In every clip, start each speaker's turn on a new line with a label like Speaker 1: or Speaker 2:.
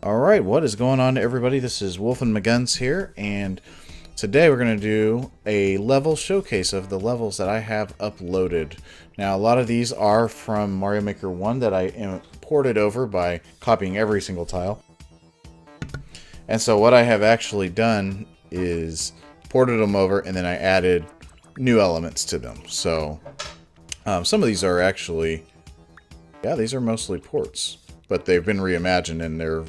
Speaker 1: Alright, what is going on, everybody? This is Wolfen McGuns here, and today we're going to do a level showcase of the levels that I have uploaded. Now, a lot of these are from Mario Maker 1 that I imported over by copying every single tile. And so what I have actually done is ported them over, and then I added new elements to them. So some of these are actually, yeah, these are mostly ports, but they've been reimagined, and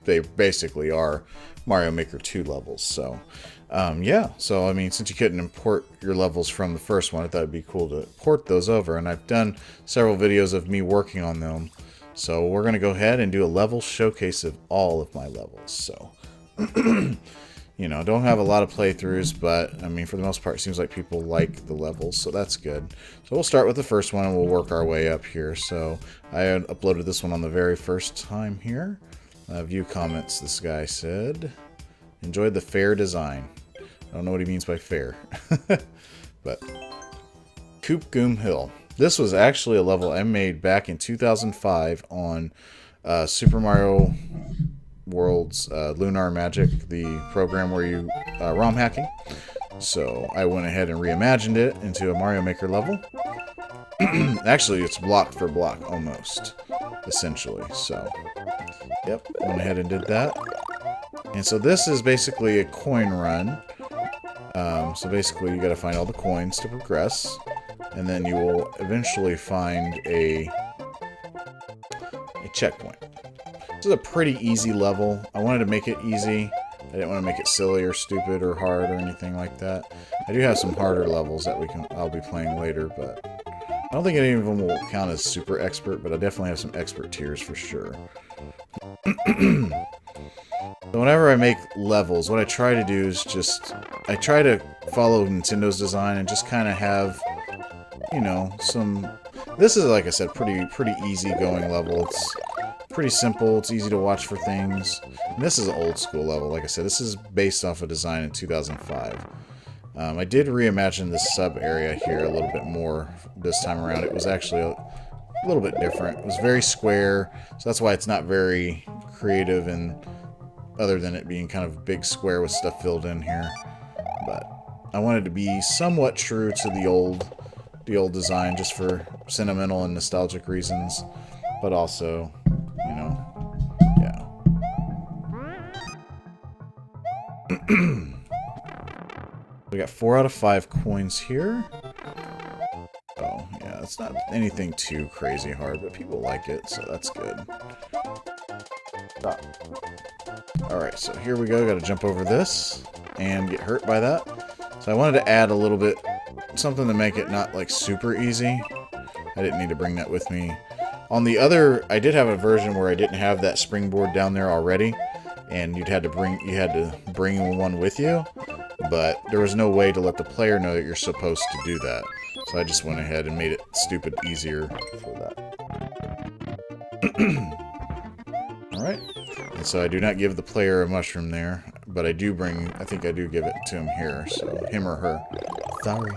Speaker 1: they basically are Mario Maker 2 levels. So yeah, so I mean, since you couldn't import your levels from the first one, I thought it'd be cool to port those over, and I've done several videos of me working on them. So we're going to go ahead and do a level showcase of all of my levels. So you know, don't have a lot of playthroughs, but I mean, for the most part, it seems like people like the levels, so that's good. So we'll start with the first one, and we'll work our way up here. So I uploaded this one on the very first time here. View comments, this guy said, enjoyed the fair design. I don't know what he means by fair. But Coop Goom Hill. This was actually a level I made back in 2005 on Super Mario World's Lunar Magic, the program where you ROM hacking. So I went ahead and reimagined it into a Mario Maker level. Actually, it's block for block almost, essentially. So, yep, went ahead and did that. And so this is basically a coin run. So basically, you got to find all the coins to progress, and then you will eventually find a checkpoint. This is a pretty easy level. I wanted to make it easy. I didn't want to make it silly or stupid or hard or anything like that. I do have some harder levels that I'll be playing later, but I don't think any of them will count as super expert, but I definitely have some expert tiers for sure. So whenever I make levels, what I try to do is I try to follow Nintendo's design and just kind of have, you know, this is, like I said, pretty easy going level. It's pretty simple, it's easy to watch for things. And this is an old school level, like I said, this is based off a design in 2005. I did reimagine this sub area here a little bit more this time around. It was actually a little bit different. It was very square, so that's why it's not very creative, and other than it being kind of a big square with stuff filled in here. But I wanted to be somewhat true to the old design, just for sentimental and nostalgic reasons, but also, you know, yeah. We got 4 out of 5 coins here. Oh, yeah, it's not anything too crazy hard, but people like it, so that's good. Stop. Alright, so here we go. Gotta jump over this and get hurt by that. So I wanted to add a little bit, something to make it not like super easy. I didn't need to bring that with me. On the other, I did have a version where I didn't have that springboard down there already, and you had to bring one with you, but there was no way to let the player know that you're supposed to do that. So I just went ahead and made it stupid easier for that. Alright. And so I do not give the player a mushroom there, but I think I do give it to him here, so him or her. Sorry.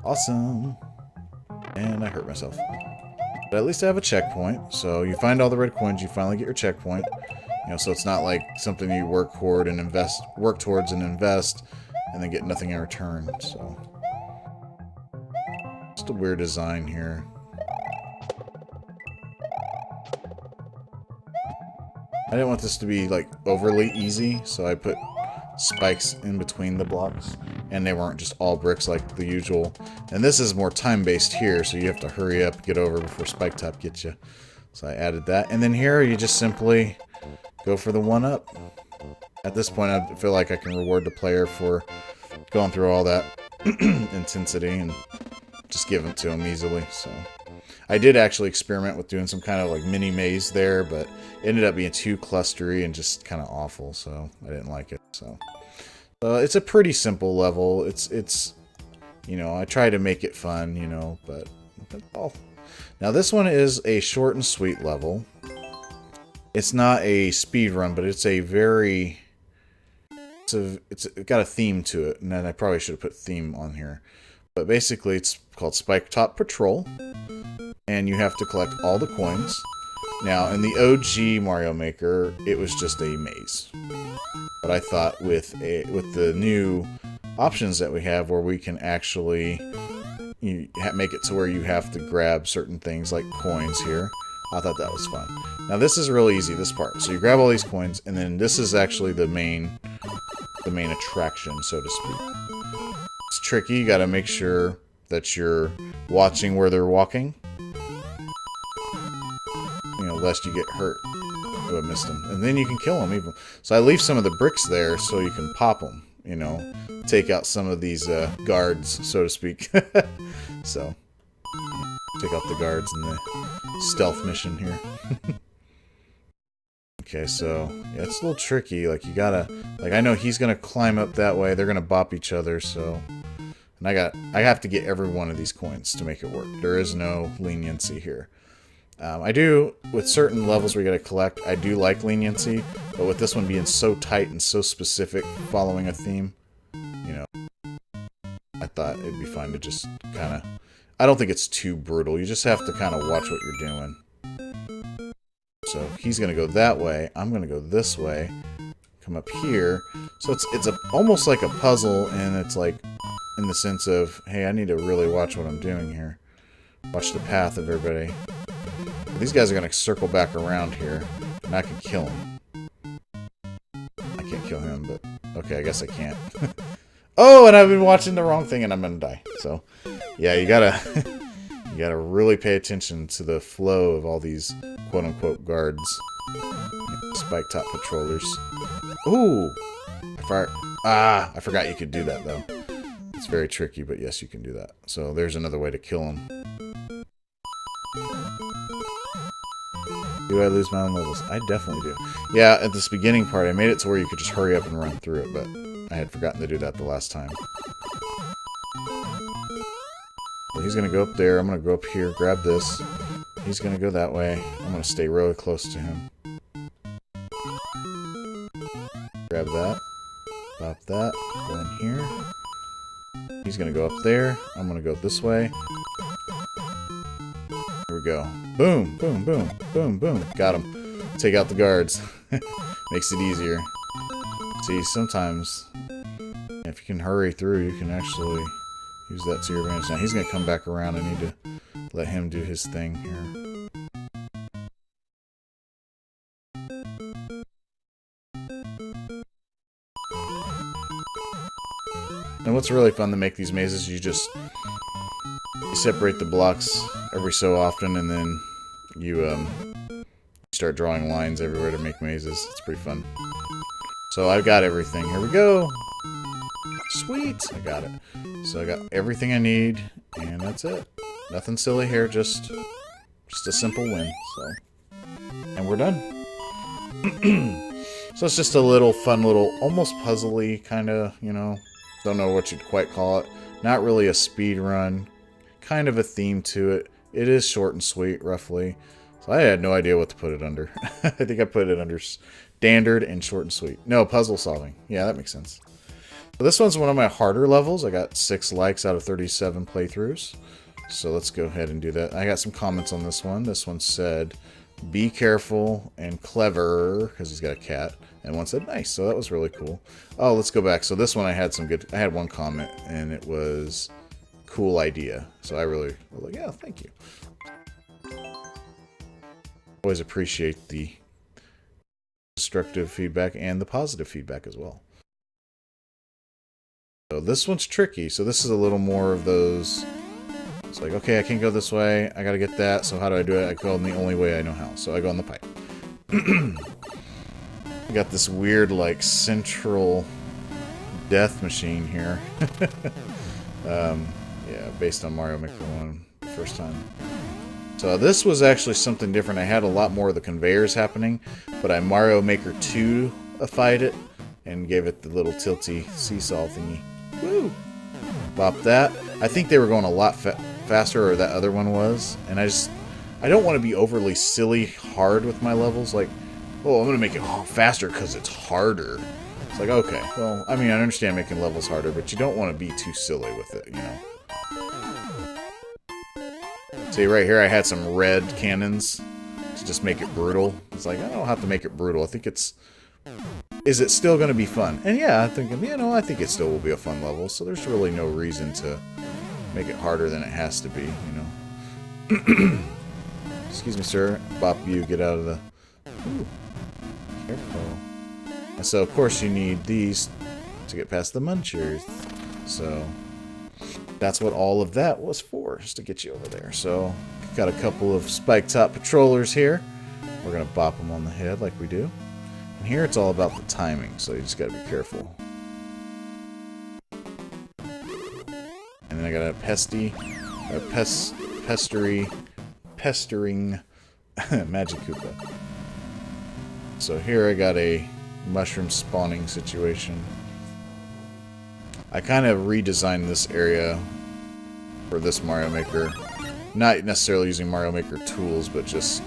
Speaker 1: Awesome. And I hurt myself. But at least I have a checkpoint, so you find all the red coins, you finally get your checkpoint. You know, so it's not like something you work towards and invest, and then get nothing in return, so. Just a weird design here. I didn't want this to be, like, overly easy, so I put spikes in between the blocks, and they weren't just all bricks like the usual. And this is more time-based here, so you have to hurry up, get over before Spike Top gets you. So I added that. And then here, you just simply go for the 1-up. At this point, I feel like I can reward the player for going through all that intensity and just give it to him easily, so. I did actually experiment with doing some kind of like mini maze there, but it ended up being too clustery and just kind of awful, so I didn't like it. So it's a pretty simple level. It's you know, I try to make it fun, you know, but oh. Now this one is a short and sweet level. It's not a speed run, but it's a very it's got a theme to it, and then I probably should have put theme on here. But basically, it's called Spike Top Patrol. and you have to collect all the coins. Now, in the OG Mario Maker, it was just a maze. But I thought with the new options that we have, where we can actually make it to where you have to grab certain things like coins here, I thought that was fun. Now, this is really easy, this part. So you grab all these coins, and then this is actually the main attraction, so to speak. It's tricky. You got to make sure that you're watching where they're walking, lest you get hurt. Oh, I missed them. And then you can kill them even. So I leave some of the bricks there so you can pop them, take out some of these guards, so to speak. So, take out the guards in the stealth mission here. Okay, so, yeah, it's a little tricky. Like, you gotta... Like, I know he's gonna climb up that way. They're gonna bop each other, so... And I have to get every one of these coins to make it work. There is no leniency here. I do, with certain levels we gotta collect, I do like leniency, but with this one being so tight and so specific, following a theme, I thought it'd be fine to just kind of... I don't think it's too brutal. You just have to kind of watch what you're doing. So he's gonna go that way. I'm gonna go this way. Come up here. So it's almost like a puzzle, and it's like in the sense of, hey, I need to really watch what I'm doing here. Watch the path of everybody. These guys are going to circle back around here, and I can kill him. I can't kill him, but... Okay, I guess I can't. Oh, and I've been watching the wrong thing, and I'm going to die. So, yeah, you gotta... you gotta really pay attention to the flow of all these quote-unquote guards. Spike-top patrollers. Ooh! I forgot you could do that, though. It's very tricky, but yes, you can do that. So, there's another way to kill him. Do I lose my own levels? I definitely do. Yeah, at this beginning part, I made it to where you could just hurry up and run through it, but I had forgotten to do that the last time. Well, he's going to go up there. I'm going to go up here, grab this. He's going to go that way. I'm going to stay really close to him. Grab that. Pop that. Go in here. He's going to go up there. I'm going to go this way. Here we go. Boom, boom, boom, boom, boom. Got him. Take out the guards. Makes it easier. See, sometimes, if you can hurry through, you can actually use that to your advantage. Now, he's going to come back around. I need to let him do his thing here. And what's really fun to make these mazes, you separate the blocks every so often, and then you start drawing lines everywhere to make mazes. It's pretty fun. So I've got everything. Here we go. Sweet! I got it. So I got everything I need, and that's it. Nothing silly here, just a simple win. So, and we're done. So it's just a little fun, almost puzzly kind of, don't know what you'd quite call it. Not really a speed run. Kind of a theme to it. It is short and sweet, roughly. So I had no idea what to put it under. I think I put it under standard and short and sweet. No, puzzle solving. Yeah, that makes sense. So this one's one of my harder levels. I got 6 likes out of 37 playthroughs. So let's go ahead and do that. I got some comments on this one. This one said, be careful and clever, because he's got a cat. And one said, nice. So that was really cool. Oh, let's go back. So this one I had one comment, and it was... cool idea. So I really was like, yeah, thank you. Always appreciate the constructive feedback and the positive feedback as well. So this one's tricky. So this is a little more of those. It's like, okay, I can't go this way. I gotta get that. So how do I do it? I go in the only way I know how. So I go on the pipe. I got this weird, like, central death machine here. Yeah, based on Mario Maker 1, the first time. So this was actually something different. I had a lot more of the conveyors happening, but I Mario Maker 2-ified it and gave it the little tilty seesaw thingy. Woo! Bop that. I think they were going a lot faster, or that other one was, and I don't want to be overly silly hard with my levels, like, oh, I'm going to make it faster because it's harder. It's like, okay, well, I mean, I understand making levels harder, but you don't want to be too silly with it, See, right here I had some red cannons to just make it brutal. It's like, I don't have to make it brutal. I think it's... Is it still going to be fun? And yeah, I'm thinking, you know, I think it still will be a fun level, so there's really no reason to make it harder than it has to be, you know. Excuse me, sir. Bop you, get out of the... Ooh. Careful. And so, of course, you need these to get past the munchers. So, that's what all of that was for, just to get you over there. So, got a couple of spike top patrollers here. We're going to bop them on the head like we do. And here it's all about the timing, so you just got to be careful. And then I got a pestering Magikoopa. So here I got a mushroom spawning situation. I kind of redesigned this area for this Mario Maker. Not necessarily using Mario Maker tools, but just...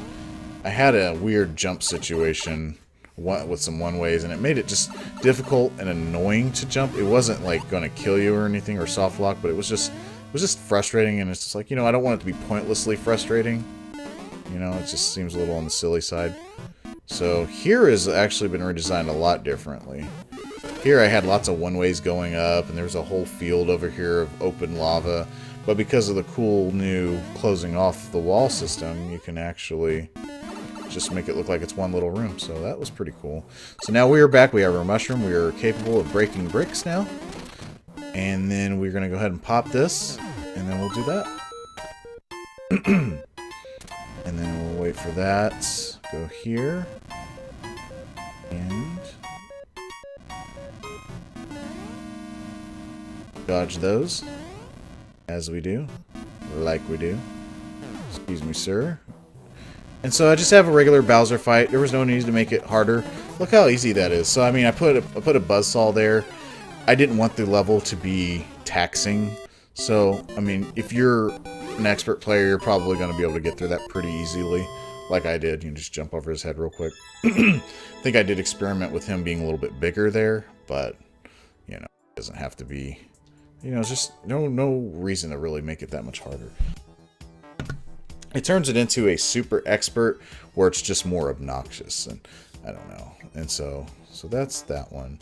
Speaker 1: I had a weird jump situation with some one-ways, and it made it just difficult and annoying to jump. It wasn't like going to kill you or anything or soft lock, but it was just frustrating, and it's just like, you know, I don't want it to be pointlessly frustrating. You know, it just seems a little on the silly side. So here has actually been redesigned a lot differently. Here I had lots of one-ways going up, and there's a whole field over here of open lava. But because of the cool new closing off the wall system, you can actually just make it look like it's one little room. So that was pretty cool. So now we are back. We have our mushroom. We are capable of breaking bricks now. And then we're going to go ahead and pop this, and then we'll do that. And then we'll wait for that. Go here. And dodge those. As we do. Like we do. Excuse me, sir. And so I just have a regular Bowser fight. There was no need to make it harder. Look how easy that is. So I mean, I put a buzzsaw there. I didn't want the level to be taxing. So I mean, if you're an expert player, you're probably going to be able to get through that pretty easily, like I did. You can just jump over his head real quick. I think I did experiment with him being a little bit bigger there, but you know, it doesn't have to be. You know, just no reason to really make it that much harder. It turns it into a super expert where it's just more obnoxious, and I don't know. And so that's that one.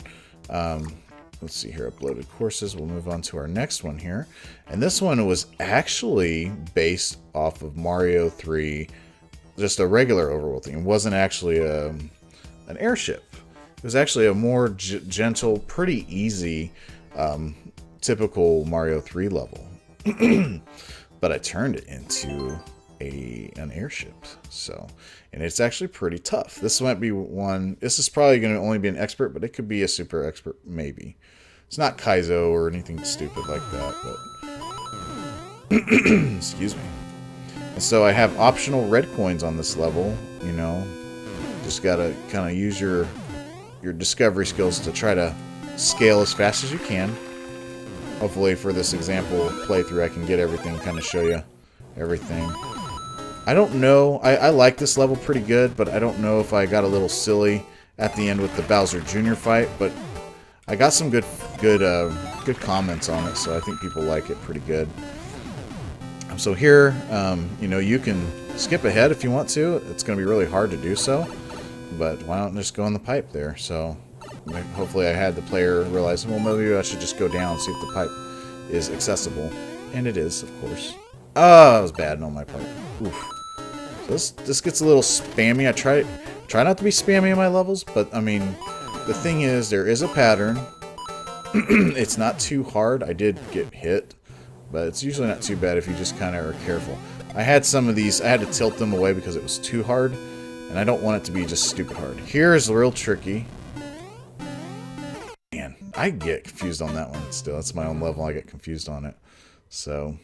Speaker 1: Let's see here, uploaded courses. We'll move on to our next one here. And this one was actually based off of Mario 3, just a regular overworld thing. It wasn't actually an airship. It was actually a more gentle, pretty easy, typical Mario 3 level. But I turned it into an airship. So, and it's actually pretty tough. This might be one. This is probably going to only be an expert, but it could be a super expert, maybe. It's not Kaizo or anything stupid like that, but excuse me. And so I have optional red coins on this level. You know, just gotta kind of use your discovery skills to try to scale as fast as you can. Hopefully, for this example playthrough, I can get everything, kind of show you everything. I don't know. I like this level pretty good, but I don't know if I got a little silly at the end with the Bowser Jr. fight. But I got some good comments on it, so I think people like it pretty good. So here, you know, you can skip ahead if you want to. It's going to be really hard to do so, but why don't just go in the pipe there? So hopefully I had the player realize, well, maybe I should just go down and see if the pipe is accessible. And it is, of course. Oh, that was bad on my part. Oof. So this gets a little spammy. I try not to be spammy in my levels, but I mean, the thing is, there is a pattern. It's not too hard. I did get hit, but it's usually not too bad if you just kind of are careful. I had some of these, I had to tilt them away because it was too hard, and I don't want it to be just stupid hard. Here is real tricky. Man, I get confused on that one still. That's my own level. I get confused on it. So,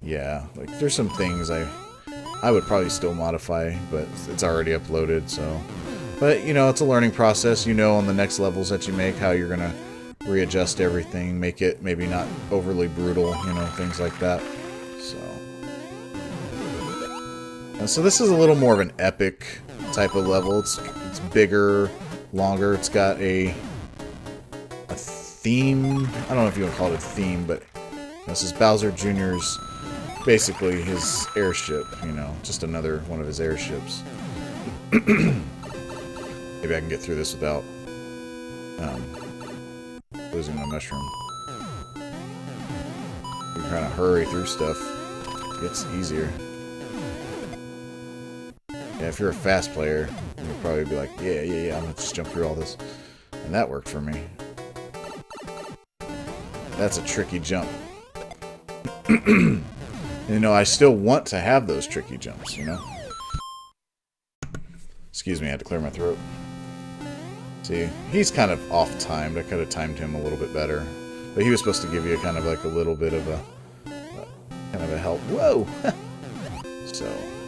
Speaker 1: yeah, like there's some things I would probably still modify, but it's already uploaded, so. But, you know, it's a learning process. You know, on the next levels that you make, how you're going to readjust everything, make it maybe not overly brutal, you know, things like that. So. And so this is a little more of an epic type of level. It's bigger, longer. It's got a theme. I don't know if you want to call it a theme, but this is Bowser Jr.'s basically his airship, you know, just another one of his airships. Maybe I can get through this without losing my mushroom. You kind of hurry through stuff. It's easier. Yeah, if you're a fast player, you'll probably be like, yeah, I'm gonna just jump through all this. And that worked for me. That's a tricky jump. You know, I still want to have those tricky jumps, you know? Excuse me, I had to clear my throat. See, he's kind of off-timed. I could have timed him a little bit better. But he was supposed to give you kind of like a little bit of a help. Whoa! So,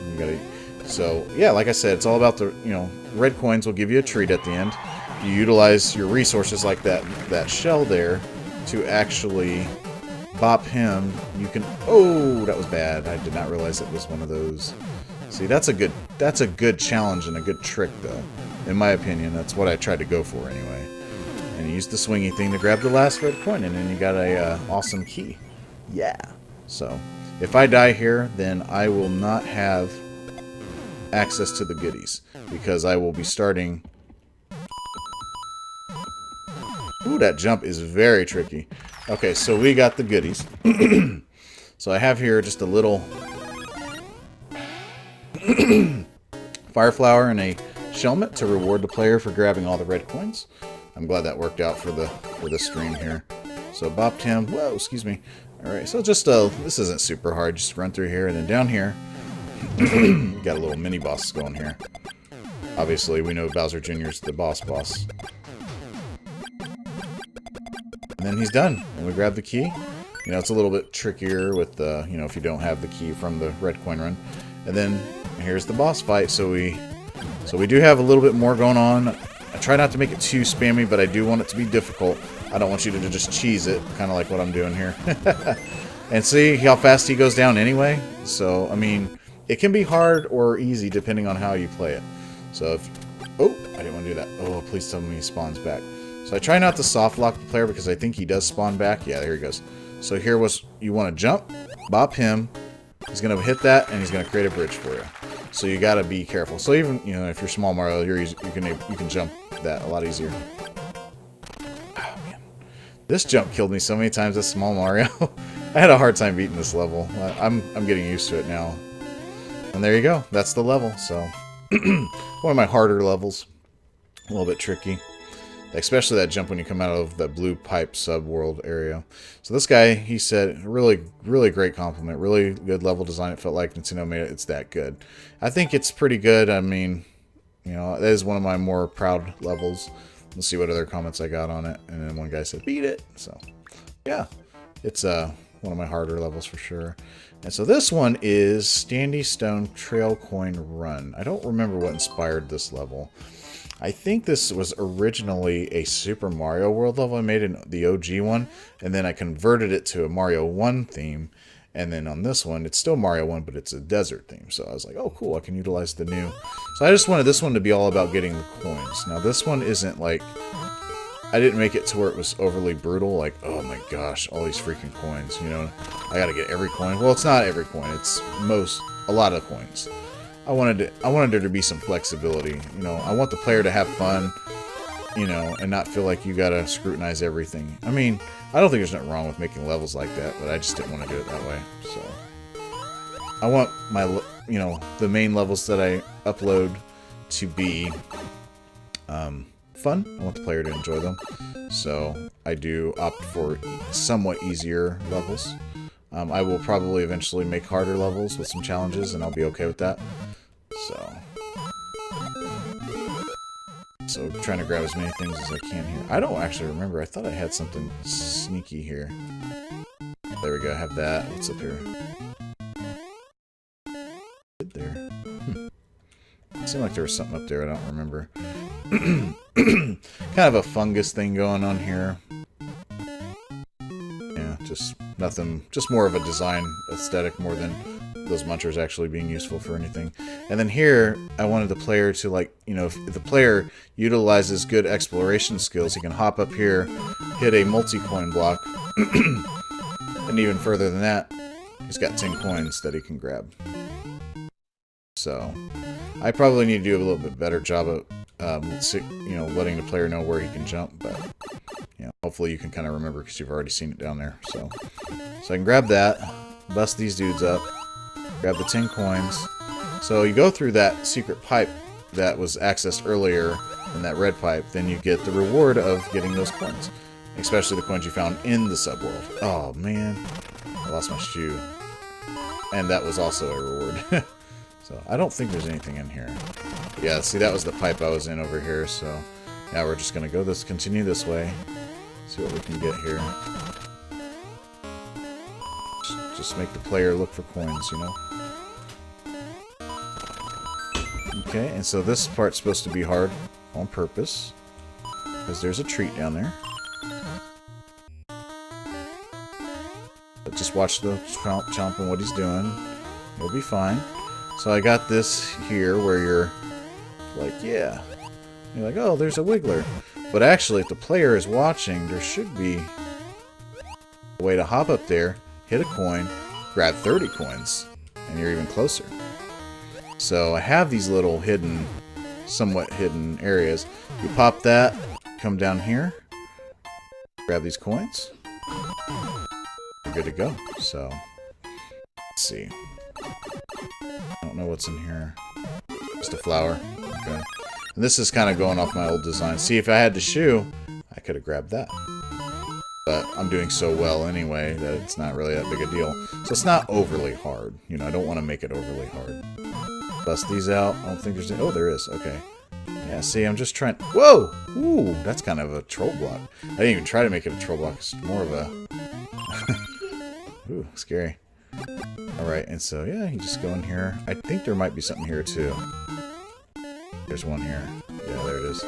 Speaker 1: you gotta... So, yeah, like I said, it's all about the, you know, red coins will give you a treat at the end. You utilize your resources like that shell there to actually bop him. You can... Oh, that was bad. I did not realize it was one of those. See, that's a good challenge and a good trick, though. In my opinion, that's what I tried to go for anyway. And you use the swingy thing to grab the last red coin, and then you got a awesome key. Yeah. So, if I die here, then I will not have access to the goodies, because I will be starting... Ooh, that jump is very tricky. Okay, so we got the goodies. So I have here just a little fire flower and a shelmet to reward the player for grabbing all the red coins. I'm glad that worked out for the stream here. So bopped him. Whoa, excuse me. Alright, so just this isn't super hard. Just run through here, and then down here got a little mini boss going here. Obviously, we know Bowser Jr. is the boss. And then he's done. And we grab the key. You know, it's a little bit trickier with you know, if you don't have the key from the red coin run. And then here's the boss fight. So we do have a little bit more going on. I try not to make it too spammy, but I do want it to be difficult. I don't want you to just cheese it, kind of like what I'm doing here. And see how fast he goes down anyway? So, I mean, it can be hard or easy depending on how you play it. So if... Oh, I didn't want to do that. Oh, please tell me he spawns back. So I try not to soft lock the player because I think he does spawn back. Yeah, there he goes. So here was... You want to jump, bop him. He's going to hit that, and he's going to create a bridge for you. So you got to be careful. So even, you know, if you're small Mario, you can jump that a lot easier. Oh, man. This jump killed me so many times as small Mario. I had a hard time beating this level. I'm getting used to it now. And there you go. That's the level. So one of my harder levels. A little bit tricky. Especially that jump when you come out of the blue pipe sub-world area. So this guy, he said, really, really great compliment. Really good level design. It felt like Nintendo made it. It's that good. I think it's pretty good. I mean, you know, that is one of my more proud levels. Let's see what other comments I got on it. And then one guy said, beat it. So, yeah. It's one of my harder levels for sure. And so this one is Standy Stone Trail Coin Run. I don't remember what inspired this level. I think this was originally a Super Mario World level I made in the OG one, and then I converted it to a Mario 1 theme, and then on this one, it's still Mario 1, but it's a desert theme, so I was like, oh cool, I can utilize the new. So I just wanted this one to be all about getting the coins. Now this one isn't like, I didn't make it to where it was overly brutal, like, oh my gosh, all these freaking coins, you know, I gotta get every coin. Well, it's not every coin, it's a lot of coins. I wanted there to be some flexibility. You know, I want the player to have fun, you know, and not feel like you gotta scrutinize everything. I mean, I don't think there's nothing wrong with making levels like that, but I just didn't want to do it that way. So, I want my, you know, the main levels that I upload to be fun. I want the player to enjoy them. So, I do opt for somewhat easier levels. I will probably eventually make harder levels with some challenges, and I'll be okay with that. So trying to grab as many things as I can here. I don't actually remember. I thought I had something sneaky here. There we go. I have that. What's up here? There. It seemed like there was something up there. I don't remember. Kind of a fungus thing going on here. Yeah, just nothing. Just more of a design aesthetic more than those munchers actually being useful for anything. And then here, I wanted the player to, like, you know, if the player utilizes good exploration skills, he can hop up here, hit a multi-coin block, and even further than that, he's got 10 coins that he can grab. So, I probably need to do a little bit better job of, you know, letting the player know where he can jump, but, you know, hopefully you can kind of remember because you've already seen it down there. So I can grab that, bust these dudes up, grab the 10 coins. So you go through that secret pipe that was accessed earlier in that red pipe, then you get the reward of getting those coins. Especially the coins you found in the subworld. Oh, man. I lost my shoe. And that was also a reward. So, I don't think there's anything in here. Yeah, see, that was the pipe I was in over here, so... Now we're just gonna continue this way. See what we can get here. Just make the player look for coins, you know? Okay, and so this part's supposed to be hard on purpose. Because there's a treat down there. But just watch the chomp and what he's doing. He'll be fine. So I got this here where you're like, yeah. You're like, oh, there's a wiggler. But actually, if the player is watching, there should be a way to hop up there, hit a coin, grab 30 coins, and you're even closer. So I have these little hidden, somewhat hidden areas. You pop that, come down here, grab these coins. You're good to go. So, let's see. I don't know what's in here. Just a flower. Okay. And this is kind of going off my old design. See, if I had the shoe, I could have grabbed that. But I'm doing so well anyway that it's not really that big a deal. So it's not overly hard. You know, I don't want to make it overly hard. Bust these out. I don't think there's any... Oh, there is. Okay. Yeah, see, I'm just trying... Whoa! Ooh, that's kind of a troll block. I didn't even try to make it a troll block. It's more of a... Ooh, scary. Alright, and so, yeah, you just go in here. I think there might be something here, too. There's one here. Yeah, there it is.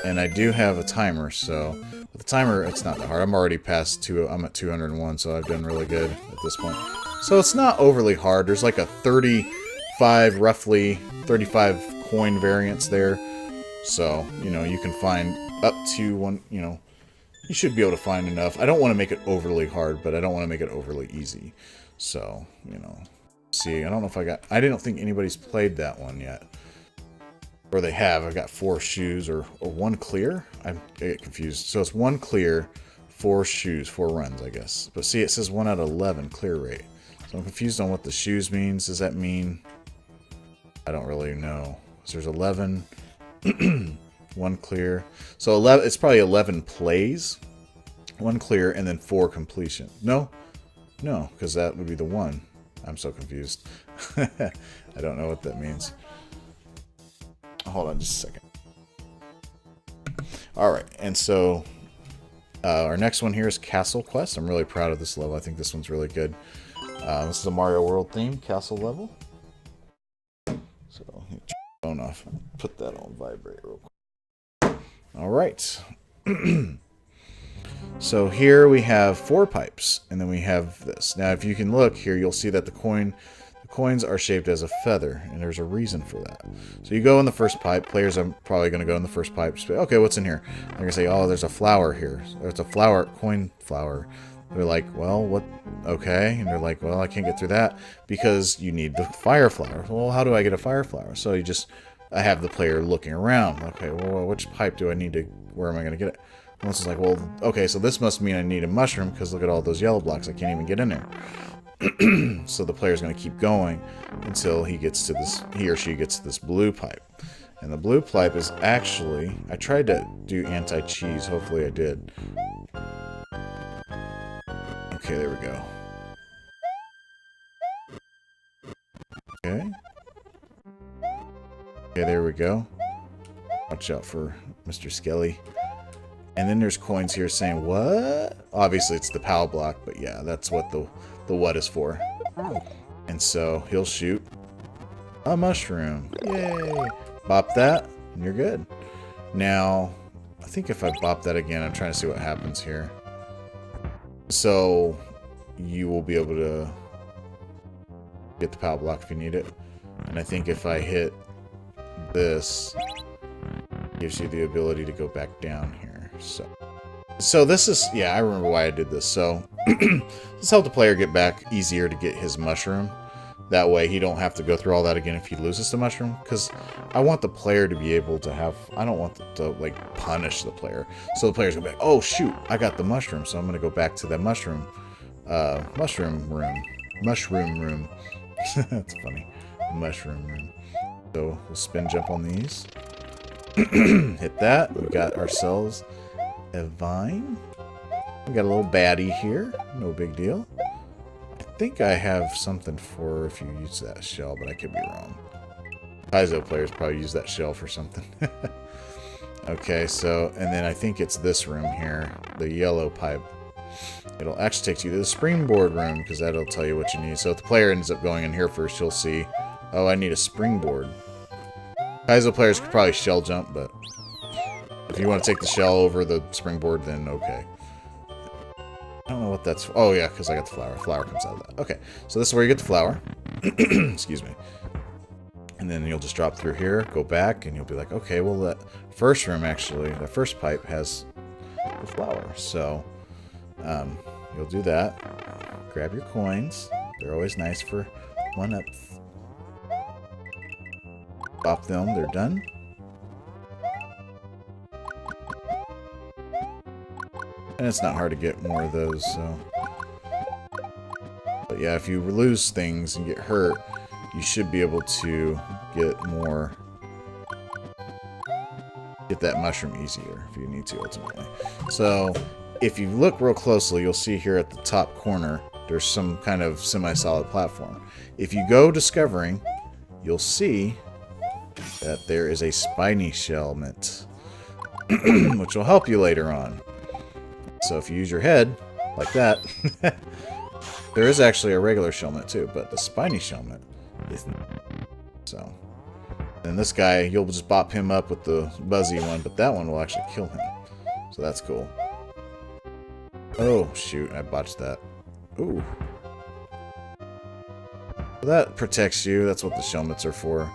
Speaker 1: And I do have a timer, so... With the timer, it's not that hard. I'm already past I'm at 201, so I've done really good at this point. So it's not overly hard. There's like a 35, roughly 35 coin variance there. So, you know, you can find up to one, you know, you should be able to find enough. I don't want to make it overly hard, but I don't want to make it overly easy. So, you know, see, I don't know if I don't think anybody's played that one yet. Or they have. I've got 4 shoes or 1 clear. I get confused. So it's 1 clear, 4 shoes, 4 runs, I guess. But see, it says 1 out of 11 clear rate. So I'm confused on what the shoes means. Does that mean... I don't really know. So there's 11, 1 clear. So 11. It's probably 11 plays, 1 clear, and then 4 completion. No, because that would be the 1. I'm so confused. I don't know what that means. Hold on just a second. Alright, and so our next one here is Castle Quest. I'm really proud of this level. I think this one's really good. This is a Mario World theme castle level. So, turn the phone off. Put that on vibrate real quick. Alright. So here we have 4 pipes, and then we have this. Now, if you can look here, you'll see that the coins are shaped as a feather, and there's a reason for that. So you go in the first pipe. Players are probably going to go in the first pipe. Say, okay, what's in here? They're going to say, oh, there's a flower here. There's a flower, coin flower. They're like, well, what? Okay. And they're like, well, I can't get through that because you need the fire flower. Well, how do I get a fire flower? So I have the player looking around. Okay, well, which pipe do I need to, where am I going to get it? And it's like, well, okay, so this must mean I need a mushroom because look at all those yellow blocks. I can't even get in there. So the player's going to keep going until he or she gets to this blue pipe. And the blue pipe is actually, I tried to do anti-cheese. Hopefully I did. Okay, there we go. Okay. Okay, there we go. Watch out for Mr. Skelly. And then there's coins here saying, what? Obviously it's the POW block, but yeah, that's what the what is for. And so he'll shoot a mushroom. Yay! Bop that, and you're good. Now, I think if I bop that again, I'm trying to see what happens here. So you will be able to get the POW block if you need it. And I think if I hit this, it gives you the ability to go back down here. So this is, yeah, I remember why I did this. So This helped the player get back easier to get his mushroom. That way he don't have to go through all that again if he loses the mushroom. Because I want the player to be able to have... I don't want to, like, punish the player. So the player's going to be like, oh, shoot, I got the mushroom. So I'm going to go back to that mushroom room. That's funny. Mushroom room. So we'll spin jump on these. Hit that. We got ourselves a vine. We got a little baddie here. No big deal. I think I have something for if you use that shell, but I could be wrong. Paizo players probably use that shell for something. Okay, so, and then I think it's this room here. The yellow pipe. It'll actually take you to the springboard room, because that'll tell you what you need. So if the player ends up going in here first, you'll see, oh, I need a springboard. Paizo players could probably shell jump, but if you want to take the shell over the springboard, then okay. I don't know what that's for. Oh, yeah, because I got the flower. Flower comes out of that. Okay, so this is where you get the flower. Excuse me. And then you'll just drop through here, go back, and you'll be like, okay, well, that first room, actually, the first pipe has the flower. So you'll do that. Grab your coins. They're always nice for 1-up. Pop them. They're done. And it's not hard to get more of those, so... But yeah, if you lose things and get hurt, you should be able to get more... Get that mushroom easier, if you need to, ultimately. So, if you look real closely, you'll see here at the top corner, there's some kind of semi-solid platform. If you go discovering, you'll see that there is a spiny shellment, which will help you later on. So if you use your head, like that, there is actually a regular shellmet too, but the spiny shellmet isn't. So, and this guy, you'll just bop him up with the buzzy one, but that one will actually kill him. So that's cool. Oh, shoot, I botched that. Ooh. That protects you, that's what the shellmets are for.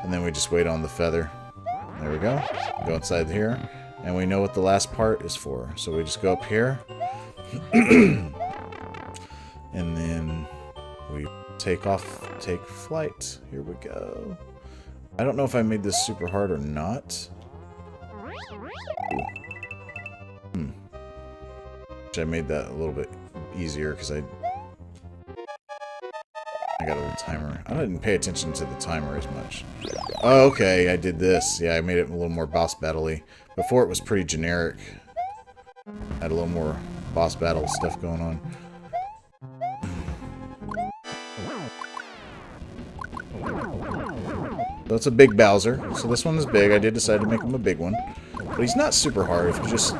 Speaker 1: And then we just wait on the feather. There we go. Go inside here. And we know what the last part is for. So we just go up here. And then we take flight. Here we go. I don't know if I made this super hard or not. I made that a little bit easier because I got a little timer. I didn't pay attention to the timer as much. Oh, okay, I did this. Yeah, I made it a little more boss battle-y. Before it was pretty generic. Had a little more boss battle stuff going on. So it's a big Bowser. So this one is big. I did decide to make him a big one. But he's not super hard. If you just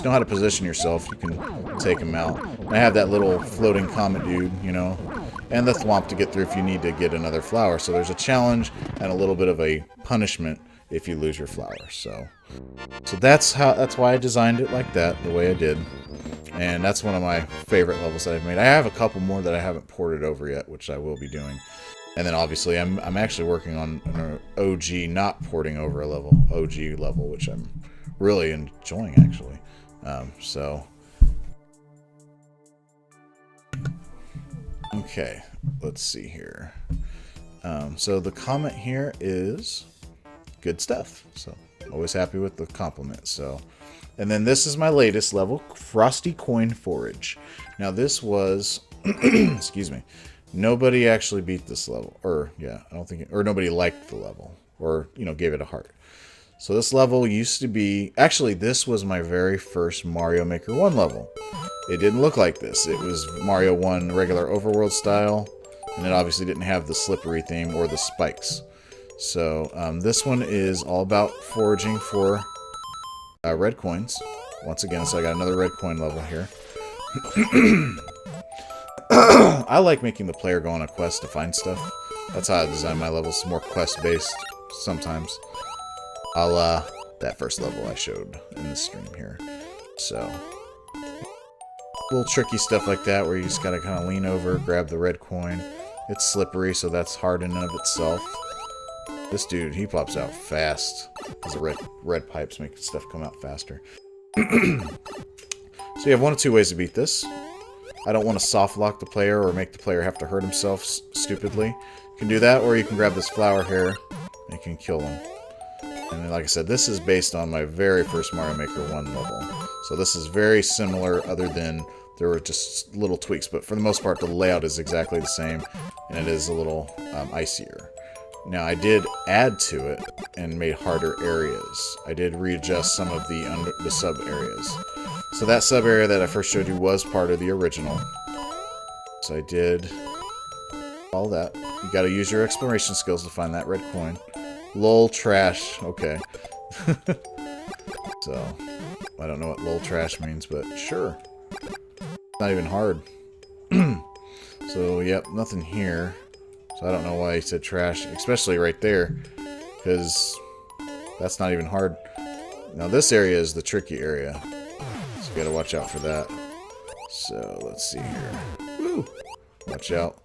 Speaker 1: know how to position yourself, you can take him out. And I have that little floating comet dude, you know, and the thwomp to get through if you need to get another flower. So there's a challenge and a little bit of a punishment if you lose your flower. So that's why I designed it like that, the way I did. And that's one of my favorite levels that I've made. I have a couple more that I haven't ported over yet, which I will be doing. And then obviously I'm actually working on an OG not porting over a level, OG level, which I'm really enjoying actually. So okay, let's see here. So the comment here is good stuff. So always happy with the compliment. So, and then this is my latest level, Frosty Coin Forage. Now this was, excuse me, nobody actually beat this level, or yeah, I don't think, or nobody liked the level, or you know, gave it a heart. So this level used to be, actually this was my very first Mario Maker 1 level. It didn't look like this. It was Mario 1 regular overworld style, and it obviously didn't have the slippery theme or the spikes. So this one is all about foraging for red coins. Once again, so I got another red coin level here. I like making the player go on a quest to find stuff. That's how I design my levels, more quest-based sometimes. A la that first level I showed in the stream here. So, little tricky stuff like that where you just gotta kind of lean over, grab the red coin. It's slippery, so that's hard in and of itself. This dude, he pops out fast because the red pipes make stuff come out faster. So So you have one of two ways to beat this. I don't want to soft lock the player or make the player have to hurt himself stupidly. You can do that, or you can grab this flower here and you can kill him. And like I said, this is based on my very first Mario Maker 1 level. So this is very similar, other than there were just little tweaks. But for the most part, the layout is exactly the same, and it is a little icier. Now, I did add to it and made harder areas. I did readjust some of the sub-areas. So that sub-area that I first showed you was part of the original. So I did all that. You gotta use your exploration skills to find that red coin. Lol trash. Okay. So, I don't know what lol trash means, but sure. It's not even hard. So, yep, nothing here. So I don't know why he said trash, especially right there, because that's not even hard. Now this area is the tricky area, so you gotta watch out for that. So let's see here. Woo! Watch out.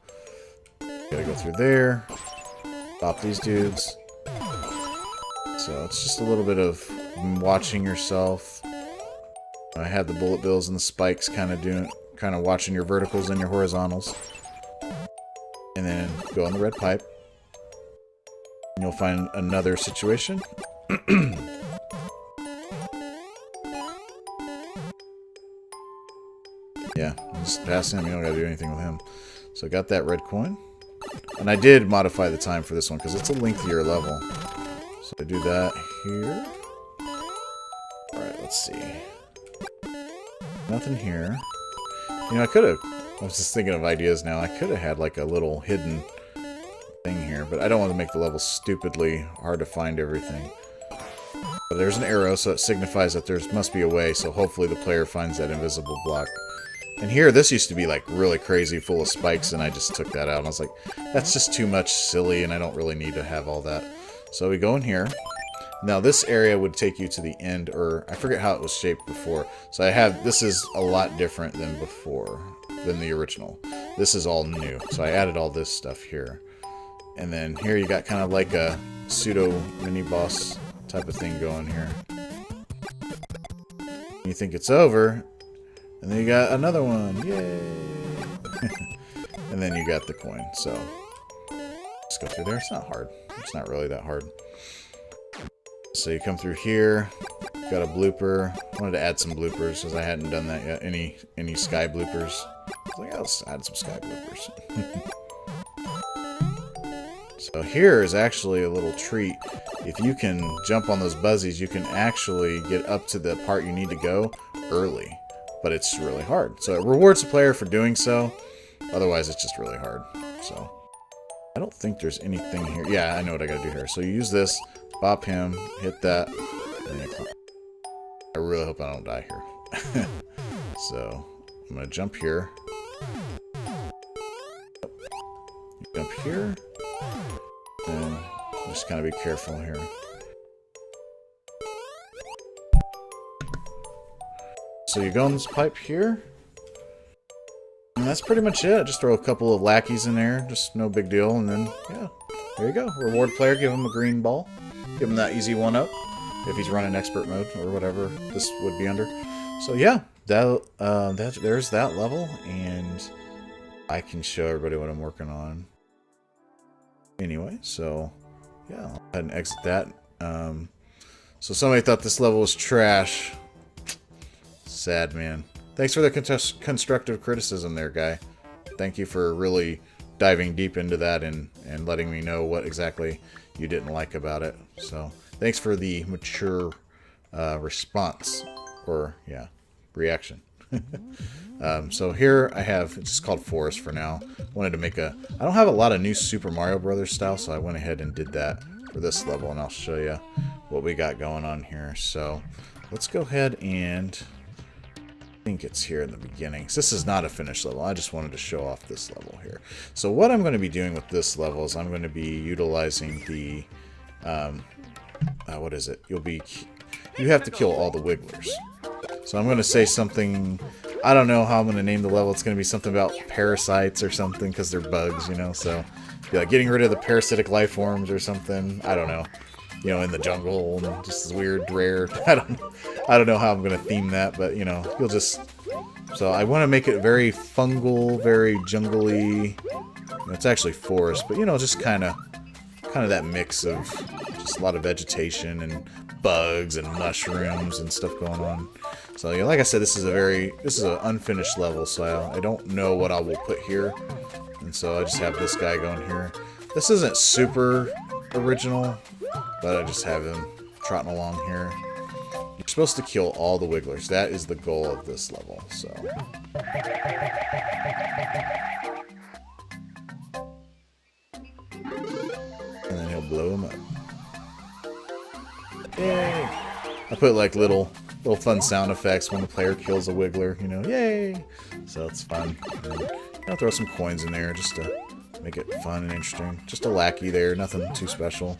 Speaker 1: Gotta go through there. Stop these dudes. So it's just a little bit of watching yourself. I had the bullet bills and the spikes kind of watching your verticals and your horizontals. And then go on the red pipe. And you'll find another situation. Yeah, just pass him. You don't gotta do anything with him. So I got that red coin. And I did modify the time for this one because it's a lengthier level. So I do that here. Alright, let's see. Nothing here. You know, I was just thinking of ideas now. I could have had like a little hidden thing here, but I don't want to make the level stupidly hard to find everything. But there's an arrow, so it signifies that there must be a way, so hopefully the player finds that invisible block. And here, this used to be like really crazy, full of spikes, and I just took that out. And I was like, that's just too much silly, and I don't really need to have all that. So we go in here. Now this area would take you to the end, or I forget how it was shaped before. So this is a lot different than before, than the original. This is all new. So I added all this stuff here. And then here you got kind of like a pseudo mini-boss type of thing going here. You think it's over, and then you got another one. Yay! And then you got the coin. So let's go through there. It's not hard. It's not really that hard. So you come through here, got a blooper. I wanted to add some bloopers because I hadn't done that yet. Any sky bloopers. I was like, let's add some sky bloopers. So here is actually a little treat. If you can jump on those buzzies, you can actually get up to the part you need to go early. But it's really hard. So it rewards the player for doing so. Otherwise, it's just really hard. So I don't think there's anything here. Yeah, I know what I gotta do here. So you use this. Bop him, hit that, and I really hope I don't die here. So, I'm going to jump here. Jump here. And just kind of be careful here. So you go in this pipe here. And that's pretty much it. Just throw a couple of lackeys in there. Just no big deal. And then, yeah, there you go. Reward player, give him a green ball. Give him that easy 1-up if he's running expert mode or whatever this would be under. So yeah, there's that level, and I can show everybody what I'm working on. Anyway, so yeah, I'll go ahead and exit that. So somebody thought this level was trash. Sad, man. Thanks for the constructive criticism there, guy. Thank you for really diving deep into that and letting me know what exactly you didn't like about it. So thanks for the mature response, or yeah, reaction. So here I have, it's just called Forest for now. Wanted to make I don't have a lot of new Super Mario Brothers style, so I went ahead and did that for this level, and I'll show you what we got going on here. So let's go ahead and, I think it's here in the beginning. So this is not a finished level. I just wanted to show off this level here. So what I'm going to be doing with this level is I'm going to be utilizing the, what is it? You have to kill all the Wigglers. So I'm going to say something, I don't know how I'm going to name the level. It's going to be something about parasites or something, because they're bugs, you know. So be like getting rid of the parasitic life forms or something. I don't know. You know, in the jungle, and just weird, rare. I don't know how I'm going to theme that, but, you know, you'll just So I want to make it very fungal, very jungly. It's actually forest, but you know, just kind of that mix of just a lot of vegetation and bugs and mushrooms and stuff going on. So yeah, like I said, this is an unfinished level, so I don't know what I will put here, and so I just have this guy going here. This isn't super original, but I just have him trotting along here. You're supposed to kill all the wigglers. That is the goal of this level. So. And then he'll blow him up. Yay! I put like little fun sound effects when the player kills a wiggler, you know, yay! So it's fun. And I'll throw some coins in there just to make it fun and interesting. Just a lackey there, nothing too special.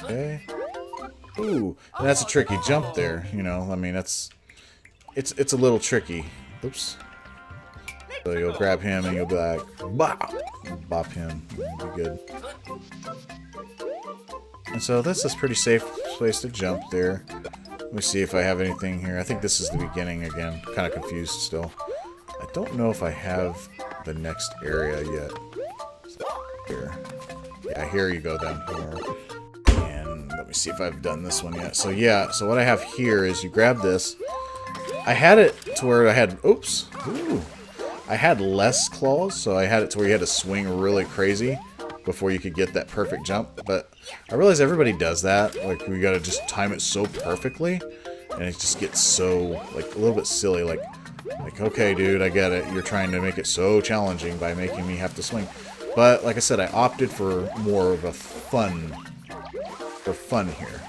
Speaker 1: Okay. Ooh, and that's a tricky jump there, you know, I mean, it's a little tricky. Oops. So you'll grab him and you'll be like, bop! Bop him. It'll be good. And so this is a pretty safe place to jump there. Let me see if I have anything here. I think this is the beginning again. Kind of confused still. I don't know if I have the next area yet. Here. Yeah, here you go down here. And let me see if I've done this one yet. So yeah, so what I have here is you grab this. I had it to where I had, oops. Ooh. I had less claws, so I had it to where you had to swing really crazy before you could get that perfect jump. But I realize everybody does that. Like, we gotta just time it so perfectly, and it just gets so, like, a little bit silly. Like, okay, dude, I get it. You're trying to make it so challenging by making me have to swing. But, like I said, I opted for more of a fun here.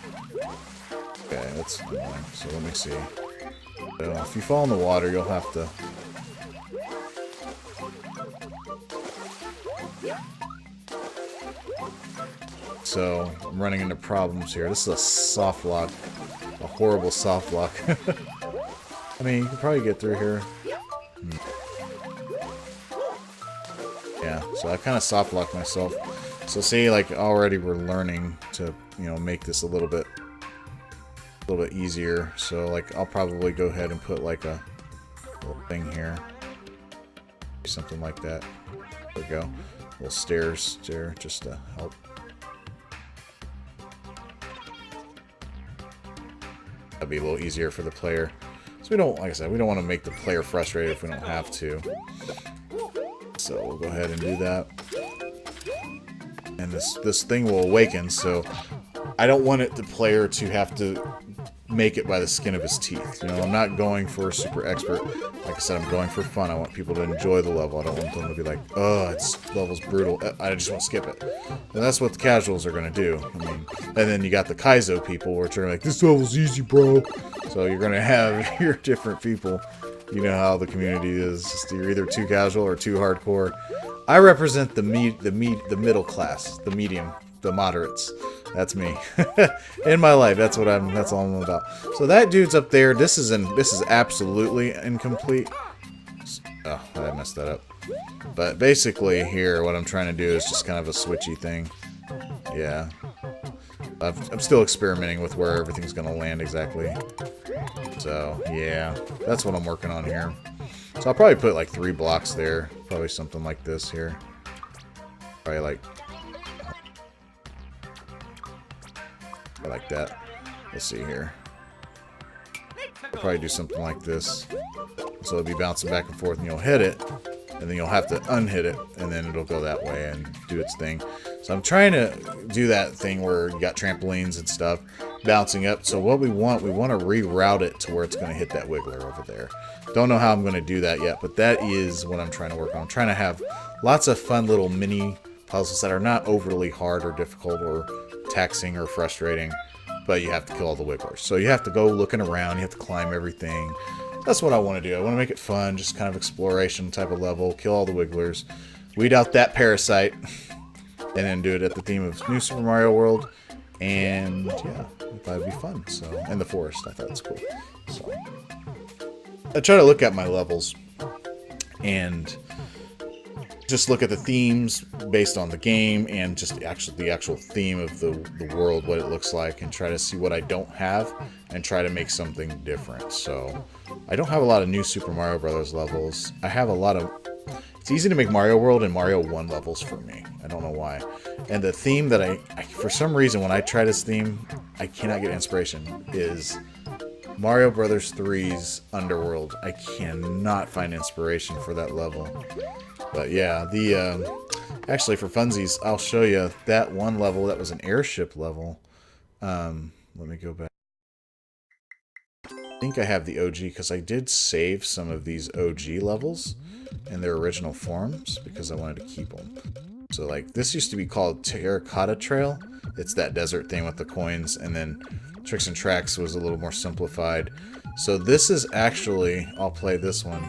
Speaker 1: Okay, that's annoying. So let me see. So if you fall in the water, you'll have to... So, I'm running into problems here. This is a soft lock. A horrible soft lock. I mean, you can probably get through here. Yeah, so I kind of soft locked myself. So see, like, already we're learning to, you know, make this a little bit easier. So, like, I'll probably go ahead and put, like, a little thing here. Something like that. There we go. Little stairs there, just to help. That'd be a little easier for the player. So we don't, like I said, we don't want to make the player frustrated if we don't have to. So we'll go ahead and do that. And this thing will awaken, so I don't want the player to have to make it by the skin of his teeth. You know, I'm not going for a super expert. Like I said, I'm going for fun. I want people to enjoy the level. I don't want them to be like, oh, this level's brutal. I just want to skip it. And that's what the casuals are going to do. I mean, and then you got the Kaizo people, which are like, this level's easy, bro. So you're going to have your different people. You know how the community is. You're either too casual or too hardcore. I represent the middle class, the medium, the moderates. That's me. In my life, that's all I'm about. So that dude's up there. This is absolutely incomplete. Oh, I messed that up. But basically here, what I'm trying to do is just kind of a switchy thing. Yeah. I'm still experimenting with where everything's going to land exactly. So, yeah. That's what I'm working on here. So I'll probably put like 3 blocks there. Probably something like this here. Probably like that. Let's see here. I'll probably do something like this. So it'll be bouncing back and forth and you'll hit it. And then you'll have to unhit it. And then it'll go that way and do its thing. So I'm trying to do that thing where you got trampolines and stuff bouncing up. So what we want to reroute it to where it's going to hit that wiggler over there. Don't know how I'm going to do that yet, but that is what I'm trying to work on. I'm trying to have lots of fun little mini puzzles that are not overly hard or difficult or taxing or frustrating, but you have to kill all the wigglers. So you have to go looking around, you have to climb everything. That's what I want to do. I want to make it fun, just kind of exploration type of level, kill all the wigglers, weed out that parasite, and then do it at the theme of New Super Mario World. And yeah, I thought it'd be fun. So, and the forest, I thought it's cool. So I try to look at my levels, and just look at the themes based on the game and just the actual theme of the world, what it looks like, and try to see what I don't have and try to make something different. So I don't have a lot of new Super Mario Brothers levels. I have a lot of... It's easy to make Mario World and Mario 1 levels for me. I don't know why. And the theme that I for some reason, when I try this theme, I cannot get inspiration, is Mario Brothers 3's Underworld. I cannot find inspiration for that level. But yeah, actually for funsies, I'll show you that one level that was an airship level. Let me go back. I think I have the OG because I did save some of these OG levels in their original forms because I wanted to keep them. So like this used to be called Terracotta Trail. It's that desert thing with the coins, and then Tricks and Tracks was a little more simplified. So this is actually, I'll play this one.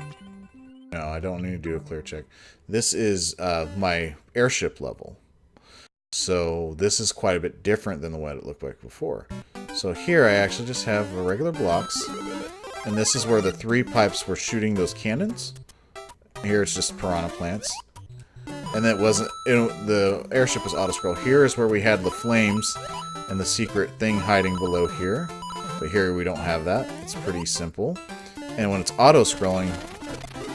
Speaker 1: No, I don't need to do a clear check. This is my airship level. So this is quite a bit different than the way it looked like before. So here I actually just have regular blocks. And this is where the 3 pipes were shooting those cannons. Here it's just piranha plants. And that wasn't... the airship was auto-scroll. Here is where we had the flames and the secret thing hiding below here. But here we don't have that. It's pretty simple. And when it's auto-scrolling...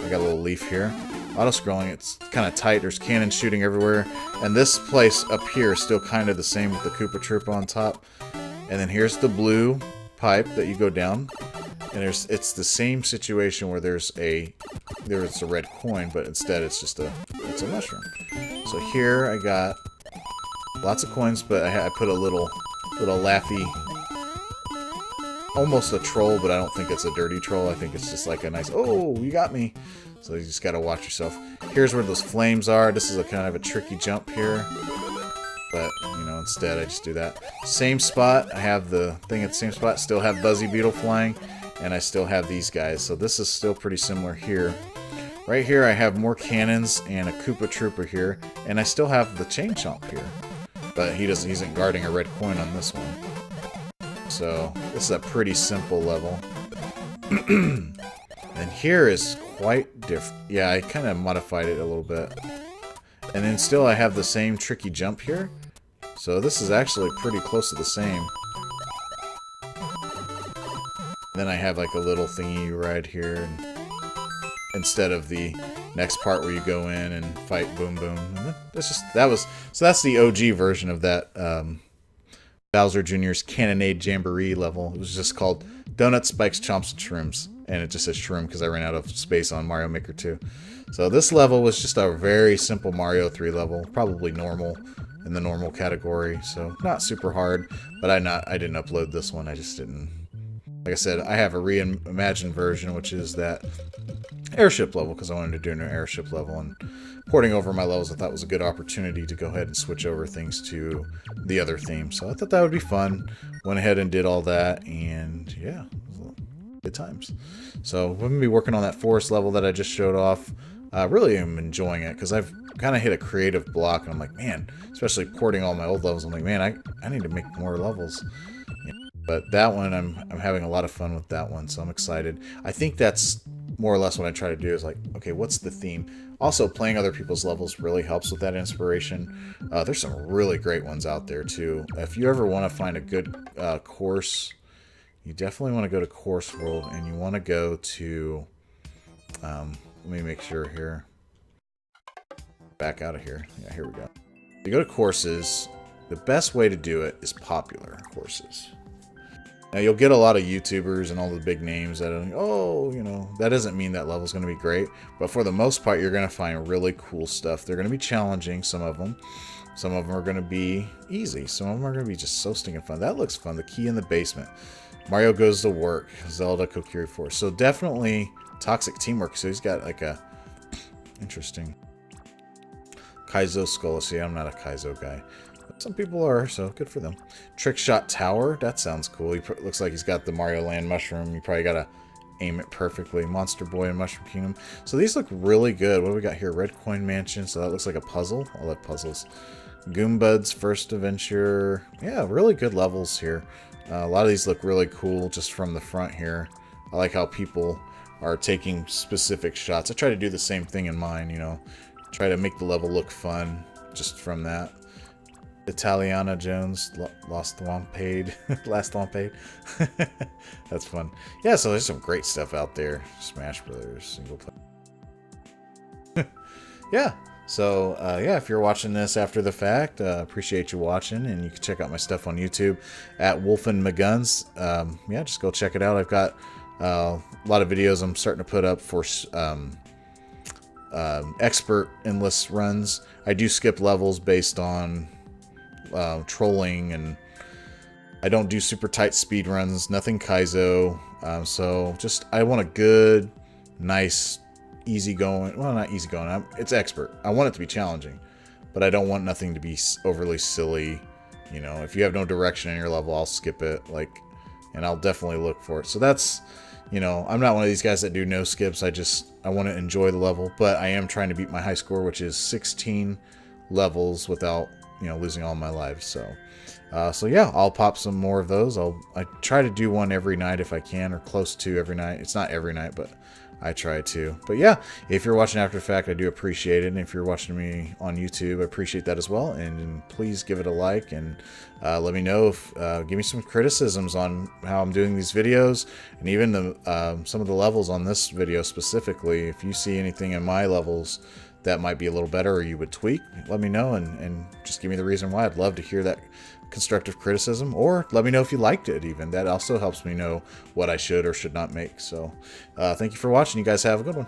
Speaker 1: I got a little leaf here. Auto-scrolling, it's kind of tight. There's cannons shooting everywhere. And this place up here is still kind of the same with the Koopa Troopa on top. And then here's the blue pipe that you go down. And it's the same situation where there's a red coin, but instead it's a mushroom. So here I got lots of coins, but I put a little laughy, almost a troll, but I don't think it's a dirty troll. I think it's just like a nice, oh, you got me. So you just gotta watch yourself. Here's where those flames are. This is a kind of a tricky jump here. But, you know, instead I just do that. Same spot. I have the thing at the same spot. Still have Buzzy Beetle flying. And I still have these guys. So this is still pretty similar here. Right here I have more cannons and a Koopa Troopa here. And I still have the Chain Chomp here. But he isn't guarding a red coin on this one. So this is a pretty simple level. And here is quite different. Yeah, I kind of modified it a little bit. And then still I have the same tricky jump here. So this is actually pretty close to the same. Then I have like a little thingy you ride here, and instead of the next part where you go in and fight Boom Boom. And that's the OG version of that Bowser Jr.'s Cannonade Jamboree level. It was just called Donuts, Spikes, Chomps, and Shrooms. And it just says Shroom because I ran out of space on Mario Maker 2. So this level was just a very simple Mario 3 level, probably normal in the normal category, so not super hard. But I didn't upload this one. I just didn't. Like I said, I have a reimagined version, which is that airship level because I wanted to do an airship level, and porting over my levels I thought was a good opportunity to go ahead and switch over things to the other theme. So I thought that would be fun. Went ahead and did all that, and yeah, good times. So we're going to be working on that forest level that I just showed off. Really am enjoying it because I've kind of hit a creative block, and I'm like, man, especially porting all my old levels, I'm like, man, I need to make more levels. Yeah. But that one, I'm having a lot of fun with that one, so I'm excited. I think that's more or less what I try to do is like, okay, what's the theme? Also, playing other people's levels really helps with that inspiration. There's some really great ones out there, too. If you ever want to find a good course, you definitely want to go to Course World, and you want to go to... let me make sure here. Back out of here. Yeah, here we go. If you go to Courses, the best way to do it is Popular Courses. Now, you'll get a lot of YouTubers and all the big names that are like, oh, you know, that doesn't mean that level's going to be great. But for the most part, you're going to find really cool stuff. They're going to be challenging, some of them. Some of them are going to be easy. Some of them are going to be just so stinking fun. That looks fun. The Key in the Basement. Mario Goes to Work. Zelda Kokiri Force. So definitely Toxic Teamwork. So he's got like a interesting Kaizo Skull. See, I'm not a Kaizo guy. Some people are, so good for them. Trick Shot Tower, that sounds cool. He looks like he's got the Mario Land mushroom. You probably gotta aim it perfectly. Monster Boy and Mushroom Kingdom. So these look really good. What do we got here? Red Coin Mansion. So that looks like a puzzle. I love puzzles. Goombud's First Adventure. Yeah, really good levels here. A lot of these look really cool just from the front here. I like how people are taking specific shots. I try to do the same thing in mine, you know. try to make the level look fun just from that. Italiana Jones, Lost Lampade, Last Lampade. That's fun. Yeah, so there's some great stuff out there. Smash Brothers, single player. Yeah, so yeah, if you're watching this after the fact, appreciate you watching, and you can check out my stuff on YouTube at WolfenMcGuns. Yeah, just go check it out. I've got a lot of videos I'm starting to put up for expert endless runs. I do skip levels based on trolling, and I don't do super tight speed runs, nothing Kaizo. So just, I want a good, nice, easygoing, well, not easygoing, it's expert. I want it to be challenging, but I don't want nothing to be overly silly. You know, if you have no direction in your level, I'll skip it, like, and I'll definitely look for it. So that's, you know, I'm not one of these guys that do no skips. I want to enjoy the level, but I am trying to beat my high score, which is 16 levels without, you know, losing all my lives. So so yeah, I'll pop some more of those. I try to do one every night if I can, or close to every night. It's not every night, but I try to. But yeah, if you're watching after the fact, I do appreciate it. And if you're watching me on YouTube, I appreciate that as well. And please give it a like, and let me know if give me some criticisms on how I'm doing these videos, and even the some of the levels on this video specifically. If you see anything in my levels that might be a little better, or you would tweak, let me know, and just give me the reason why. I'd love to hear that constructive criticism, or let me know if you liked it. Even that also helps me know what I should or should not make. So thank you for watching. You guys have a good one.